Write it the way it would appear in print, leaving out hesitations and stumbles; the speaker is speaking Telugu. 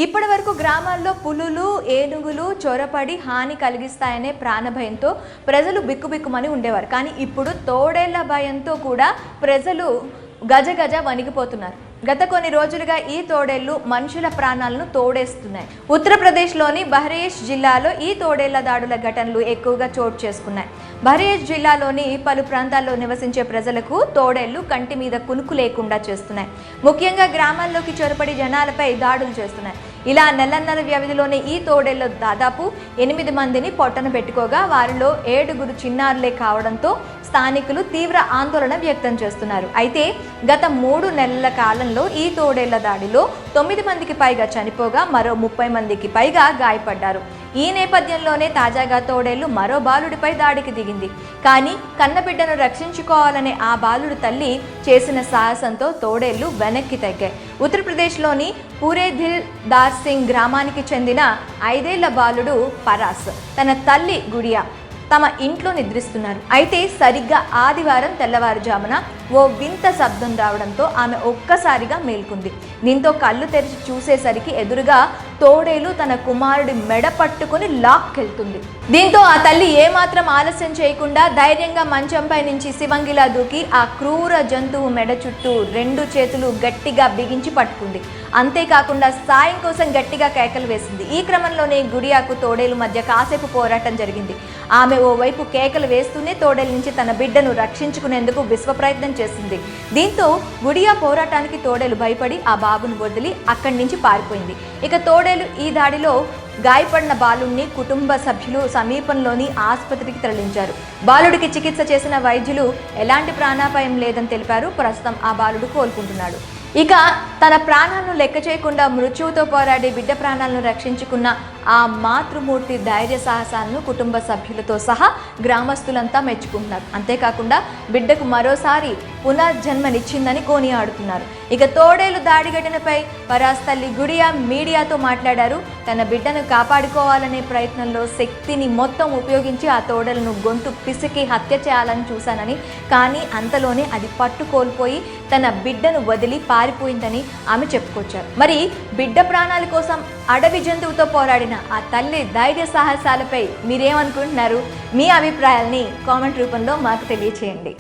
ఇప్పటి వరకు గ్రామాల్లో పులులు ఏనుగులు చొరపడి హాని కలిగిస్తాయనే ప్రాణభయంతో ప్రజలు బిక్కుబిక్కుమని ఉండేవారు. కానీ ఇప్పుడు తోడేళ్ల భయంతో కూడా ప్రజలు గజగజ వణికిపోతున్నారు. గత కొన్ని రోజులుగా ఈ తోడేళ్లు మనుషుల ప్రాణాలను తోడేస్తున్నాయి. ఉత్తరప్రదేశ్లోని బహ్రయిచ్ జిల్లాలో ఈ తోడేళ్ల దాడుల ఘటనలు ఎక్కువగా చోటు చేసుకున్నాయి. బహ్రయిచ్ జిల్లాలోని పలు ప్రాంతాల్లో నివసించే ప్రజలకు తోడేళ్లు కంటి మీద కునుకు లేకుండా చేస్తున్నాయి. ముఖ్యంగా గ్రామాల్లోకి చొరపడి జనాలపై దాడులు చేస్తున్నాయి. ఇలా నెలన్నర వ్యవధిలోనే ఈ తోడేళ్లు దాదాపు 8 మందిని పొట్టన పెట్టుకోగా వారిలో 7 చిన్నారులే కావడంతో స్థానికులు తీవ్ర ఆందోళన వ్యక్తం చేస్తున్నారు. అయితే గత 3 నెలల కాలంలో ఈ తోడేళ్ల దాడిలో 9 మందికి పైగా చనిపోగా మరో 30 మందికి పైగా గాయపడ్డారు. ఈ నేపథ్యంలోనే తాజాగా తోడేళ్లు మరో బాలుడిపై దాడికి దిగింది. కానీ కన్నబిడ్డను రక్షించుకోవాలనే ఆ బాలుడు తల్లి చేసిన సాహసంతో తోడేళ్లు వెనక్కి తగ్గాయి. ఉత్తరప్రదేశ్లోని పూరేదిల్ దార్ సింగ్ గ్రామానికి చెందిన 5 ఏళ్ల బాలుడు పరాస్ తన తల్లి గుడియా తమ ఇంట్లో నిద్రిస్తున్నారు. అయితే సరిగ్గా ఆదివారం తెల్లవారుజామున ఓ వింత శబ్దం రావడంతో ఆమె ఒక్కసారిగా మేల్కొంది. దీంతో కళ్ళు తెరిచి చూసేసరికి ఎదురుగా తోడేలు తన కుమారుడి మెడ పట్టుకుని లాక్కెళ్తుంది. దీంతో ఆ తల్లి ఏమాత్రం ఆలస్యం చేయకుండా ధైర్యంగా మంచంపై నుంచి శివంగిలా దూకి ఆ క్రూర జంతువు మెడ చుట్టూ 2 చేతులు గట్టిగా బిగించి పట్టుకుంది. అంతేకాకుండా సాయం కోసం గట్టిగా కేకలు వేసింది. ఈ క్రమంలోనే గుడియాకు తోడేలు మధ్య కాసేపు పోరాటం జరిగింది. ఆమె ఓవైపు కేకలు వేస్తూనే తోడేలు నుంచి తన బిడ్డను రక్షించుకునేందుకు విశ్వ ప్రయత్నం చేసింది. దీంతో గుడియా పోరాటానికి తోడేలు భయపడి ఆ బాబును వదిలి అక్కడి నుంచి పారిపోయింది. ఇక తోడేలు ఈ దాడిలో గాయపడిన బాలుడిని కుటుంబ సభ్యులు సమీపంలోని ఆసుపత్రికి తరలించారు. బాలుడికి చికిత్స చేసిన వైద్యులు ఎలాంటి ప్రాణాపాయం లేదని తెలిపారు. ప్రస్తుతం ఆ బాలుడు కోలుకుంటున్నాడు. ఇక తన ప్రాణాలను లెక్క చేయకుండా మృత్యువుతో పోరాడి బిడ్డ ప్రాణాలను రక్షించుకున్న ఆ మాతృమూర్తి ధైర్య సాహసాలను కుటుంబ సభ్యులతో సహా గ్రామస్తులంతా మెచ్చుకుంటున్నారు. అంతేకాకుండా బిడ్డకు మరోసారి పునర్జన్మనిచ్చిందని కొనియాడుతున్నారు. ఇక తోడేలు దాడి ఘటనపై పరాస్ తల్లి గుడియా మీడియాతో మాట్లాడారు. తన బిడ్డను కాపాడుకోవాలనే ప్రయత్నంలో శక్తిని మొత్తం ఉపయోగించి ఆ తోడేలను గొంతు పిసికి హత్య చేయాలని చూశానని, కానీ అంతలోనే అది పట్టు కోల్పోయి తన బిడ్డను వదిలి పారిపోయిందని ఆమె చెప్పుకొచ్చారు. మరి బిడ్డ ప్రాణాల కోసం అడవి జంతువుతో పోరాడిన ఆ తల్లి ధైర్య సాహసాలపై మీరేమనుకుంటున్నారు? మీ అభిప్రాయాల్ని కామెంట్ రూపంలో మాకు తెలియచేయండి.